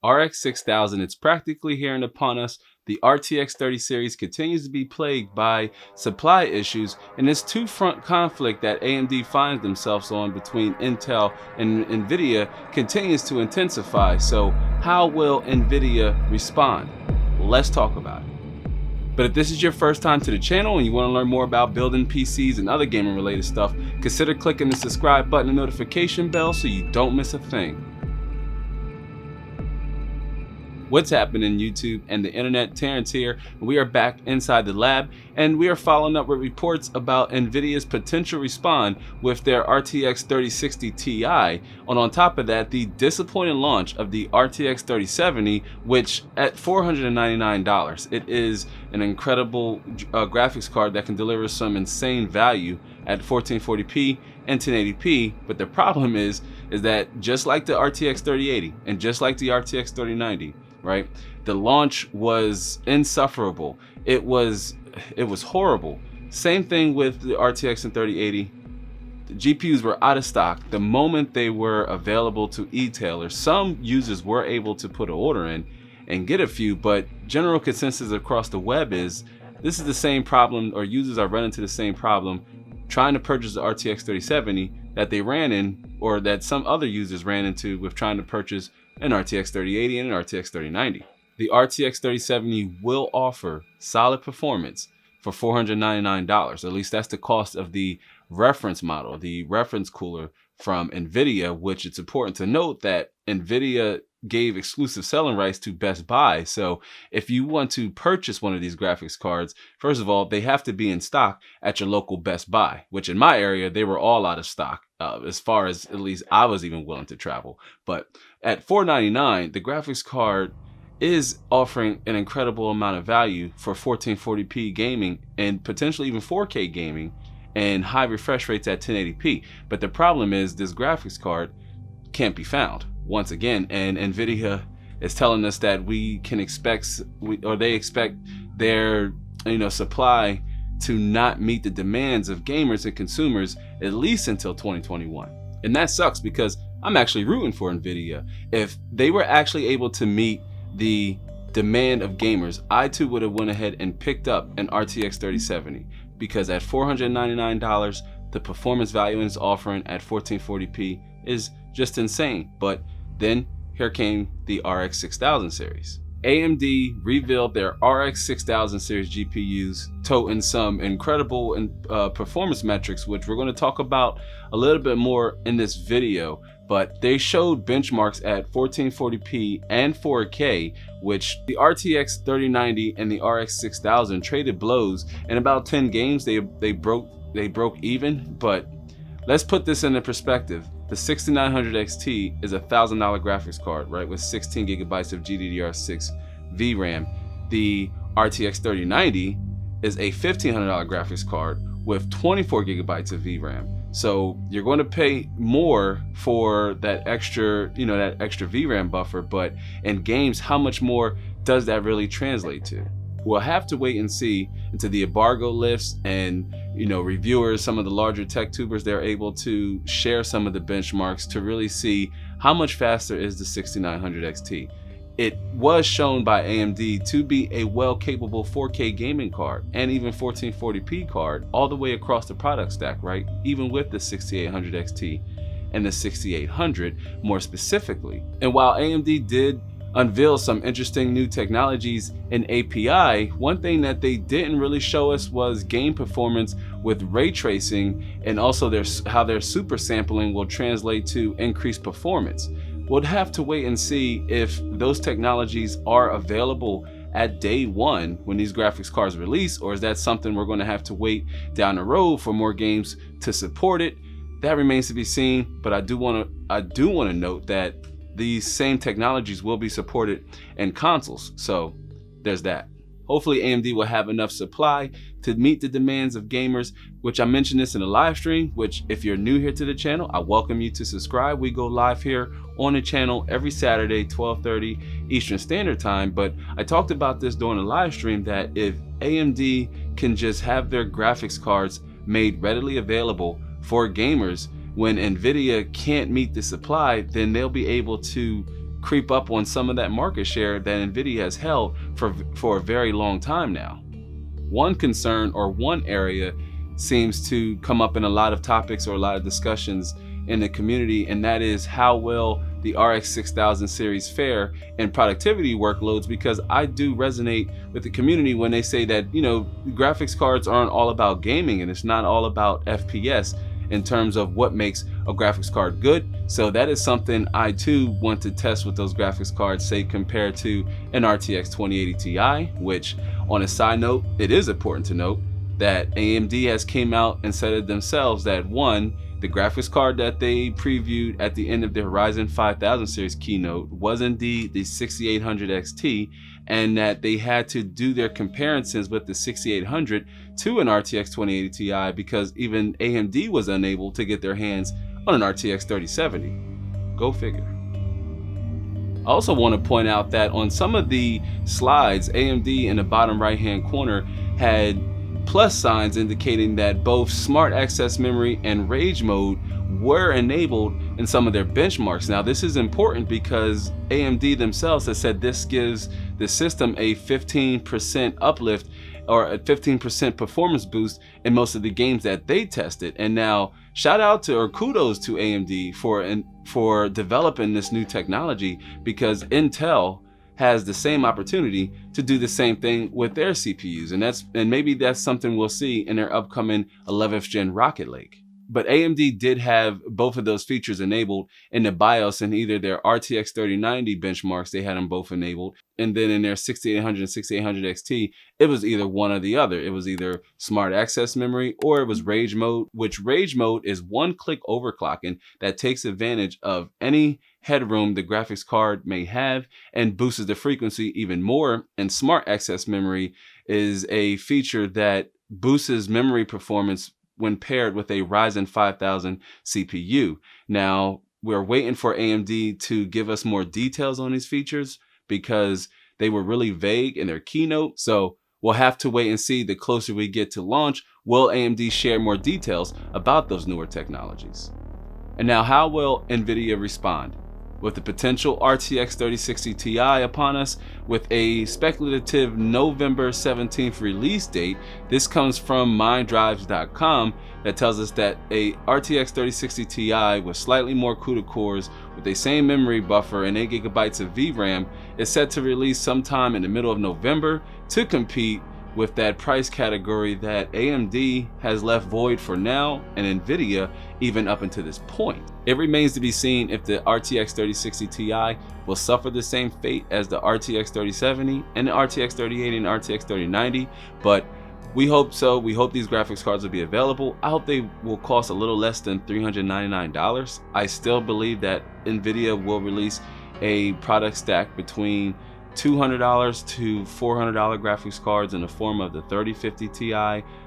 RX 6000, it's practically here and upon us. The RTX 30 series continues to be plagued by supply issues, and this two-front conflict that AMD finds themselves on between Intel and NVIDIA continues to intensify. So how will NVIDIA respond? Let's talk about it. But if this is your first time to the channel and you want to learn more about building PCs and other gaming related stuff, consider clicking the subscribe button and notification bell so you don't miss a thing. What's happening, YouTube and the internet? Terrence here. We are back inside the lab, and we are following up with reports about NVIDIA's potential response with their RTX 3060 Ti, and on top of that, the disappointing launch of the RTX 3070, which at $499, it is an incredible graphics card that can deliver some insane value at 1440p and 1080p. But the problem is that just like the RTX 3080 and just like the RTX 3090, right, the launch was insufferable. It was horrible. Same thing with the RTX and 3080. The GPUs were out of stock the moment they were available to e-tailers. Some users were able to put an order in and get a few, but general consensus across the web is this is the same problem, or users are running into the same problem trying to purchase the RTX 3070 that they ran in, or that some other users ran into with trying to purchase an RTX 3080 and an RTX 3090. The RTX 3070 will offer solid performance for $499. At least that's the cost of the reference model, the reference cooler from NVIDIA, which it's important to note that NVIDIA gave exclusive selling rights to Best Buy. So if you want to purchase one of these graphics cards, first of all, they have to be in stock at your local Best Buy, which in my area, they were all out of stock, as far as at least I was even willing to travel. But at $499, the graphics card is offering an incredible amount of value for 1440p gaming and potentially even 4K gaming and high refresh rates at 1080p. But the problem is this graphics card can't be found once again, and NVIDIA is telling us that we can expect, they expect their supply to not meet the demands of gamers and consumers at least until 2021. And that sucks, because I'm actually rooting for NVIDIA. If they were actually able to meet the demand of gamers, I too would have went ahead and picked up an RTX 3070, because at $499, the performance value it's offering at 1440p is just insane. But then here came the RX 6000 series. AMD revealed their RX 6000 series GPUs, toting some incredible performance metrics, which we're going to talk about a little bit more in this video. But they showed benchmarks at 1440p and 4K, which the RTX 3090 and the RX 6000 traded blows. In about 10 games, they broke even. But let's put this into perspective. The 6900 XT is a $1,000 graphics card, right, with 16 gigabytes of GDDR6 VRAM. The RTX 3090 is a $1,500 graphics card with 24 gigabytes of VRAM. So you're going to pay more for that extra, that extra VRAM buffer, but in games, how much more does that really translate to? We'll have to wait and see until the embargo lifts and reviewers, some of the larger tech tubers, they're able to share some of the benchmarks to really see how much faster is the 6900 XT. It was shown by AMD to be a well-capable 4K gaming card and even 1440p card all the way across the product stack, right? Even with the 6800 XT and the 6800 more specifically. And while AMD did unveil some interesting new technologies in API, one thing that they didn't really show us was game performance with ray tracing, and also how their super sampling will translate to increased performance. We'll have to wait and see if those technologies are available at day one when these graphics cards release, or is that something we're going to have to wait down the road for more games to support it? That remains to be seen. But I do want to note that these same technologies will be supported in consoles. So there's that. Hopefully AMD will have enough supply to meet the demands of gamers, which I mentioned this in a live stream, which if you're new here to the channel, I welcome you to subscribe. We go live here on the channel every Saturday, 12:30 Eastern Standard Time. But I talked about this during a live stream that if AMD can just have their graphics cards made readily available for gamers, when NVIDIA can't meet the supply, then they'll be able to creep up on some of that market share that NVIDIA has held for a very long time now. One concern, or one area, seems to come up in a lot of topics or a lot of discussions in the community, and that is how will the RX 6000 series fare in productivity workloads, because I do resonate with the community when they say that, you know, graphics cards aren't all about gaming and it's not all about FPS in terms of what makes a graphics card good. So that is something I too want to test with those graphics cards, say compared to an RTX 2080 Ti, which, on a side note, it is important to note that AMD has came out and said it themselves that, one, the graphics card that they previewed at the end of the Ryzen 5000 series keynote was indeed the 6800 XT, and that they had to do their comparisons with the 6800 to an RTX 2080 Ti because even AMD was unable to get their hands on an RTX 3070. Go figure. I also want to point out that on some of the slides, AMD in the bottom right hand corner had plus signs indicating that both smart access memory and rage mode were enabled in some of their benchmarks. Now, this is important because AMD themselves has said this gives the system a 15% uplift or a 15% performance boost in most of the games that they tested. And now, shout out to, or kudos to AMD for developing this new technology, because Intel has the same opportunity to do the same thing with their CPUs, and maybe that's something we'll see in their upcoming 11th gen Rocket Lake. But AMD did have both of those features enabled in the BIOS. In either their RTX 3090 benchmarks, they had them both enabled, and then in their 6800 and 6800 XT, it was either one or the other. It was either smart access memory or it was rage mode, which rage mode is one-click overclocking that takes advantage of any headroom the graphics card may have and boosts the frequency even more. And smart access memory is a feature that boosts memory performance when paired with a Ryzen 5000 CPU. Now, we're waiting for AMD to give us more details on these features because they were really vague in their keynote. So we'll have to wait and see. The closer we get to launch, will AMD share more details about those newer technologies? And now, how will NVIDIA respond? With the potential RTX 3060 Ti upon us with a speculative November 17th release date, this comes from minddrives.com that tells us that a RTX 3060 Ti with slightly more CUDA cores with the same memory buffer and 8 GB of VRAM is set to release sometime in the middle of November to compete with that price category that AMD has left void for now, and NVIDIA even up until this point. It remains to be seen if the RTX 3060 Ti will suffer the same fate as the RTX 3070 and the RTX 3080 and RTX 3090, but we hope so. We hope these graphics cards will be available. I hope they will cost a little less than $399. I still believe that NVIDIA will release a product stack between $200 to $400 graphics cards in the form of the 3050 Ti,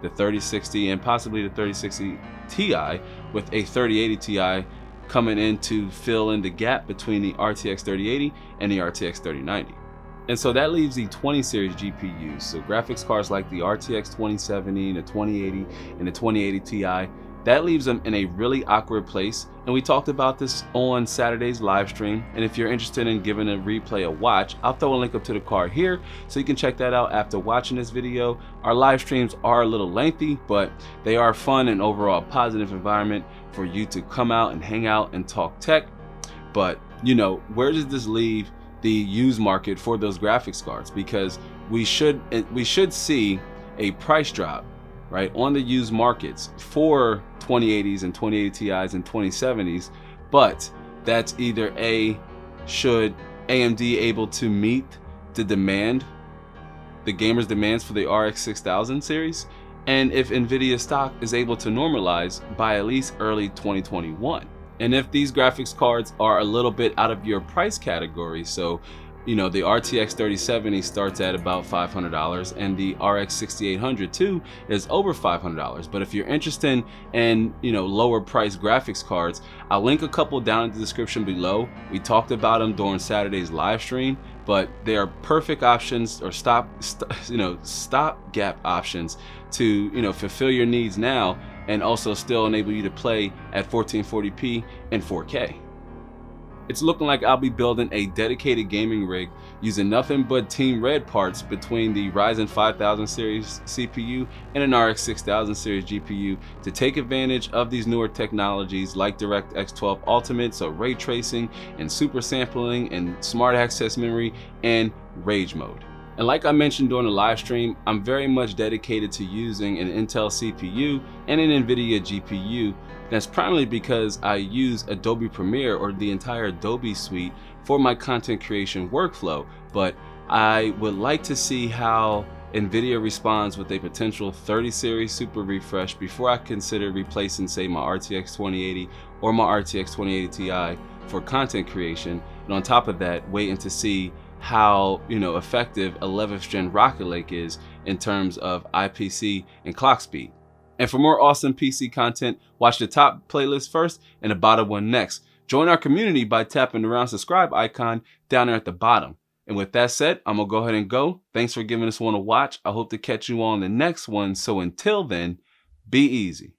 the 3060, and possibly the 3060 Ti, with a 3080 Ti coming in to fill in the gap between the RTX 3080 and the RTX 3090. And so that leaves the 20 series GPUs. So graphics cards like the RTX 2070, the 2080, and the 2080 Ti, that leaves them in a really awkward place. And we talked about this on Saturday's live stream. And if you're interested in giving a replay a watch, I'll throw a link up to the card here so you can check that out after watching this video. Our live streams are a little lengthy, but they are fun and overall positive environment for you to come out and hang out and talk tech. But, you know, where does this leave the used market for those graphics cards? Because we should see a price drop, right, on the used markets for 2080s and 2080 Ti's and 2070s, but that's either A, should AMD able to meet the demand, the gamers' demands for the RX 6000 series, and if NVIDIA stock is able to normalize by at least early 2021. And if these graphics cards are a little bit out of your price category, so you know, the RTX 3070 starts at about $500 and the RX 6800 too is over $500. But if you're interested in, you know, lower price graphics cards, I'll link a couple down in the description below. We talked about them during Saturday's live stream, but they are perfect options or stopgap options to, you know, fulfill your needs now and also still enable you to play at 1440p and 4K. It's looking like I'll be building a dedicated gaming rig using nothing but Team Red parts between the Ryzen 5000 series CPU and an RX 6000 series GPU to take advantage of these newer technologies like DirectX 12 Ultimate, so ray tracing and super sampling and smart access memory and rage mode. And like I mentioned during the live stream, I'm very much dedicated to using an Intel CPU and an NVIDIA GPU. That's primarily because I use Adobe Premiere or the entire Adobe suite for my content creation workflow. But I would like to see how NVIDIA responds with a potential 30 series super refresh before I consider replacing, say, my RTX 2080 or my RTX 2080 Ti for content creation. And on top of that, waiting to see how effective 11th gen Rocket Lake is in terms of IPC and clock speed. And for more awesome PC content, watch the top playlist first and the bottom one next. Join our community by tapping the round subscribe icon down there at the bottom. And with that said, I'm gonna go ahead and go. Thanks for giving this one a watch. I hope to catch you on the next one. So until then, be easy.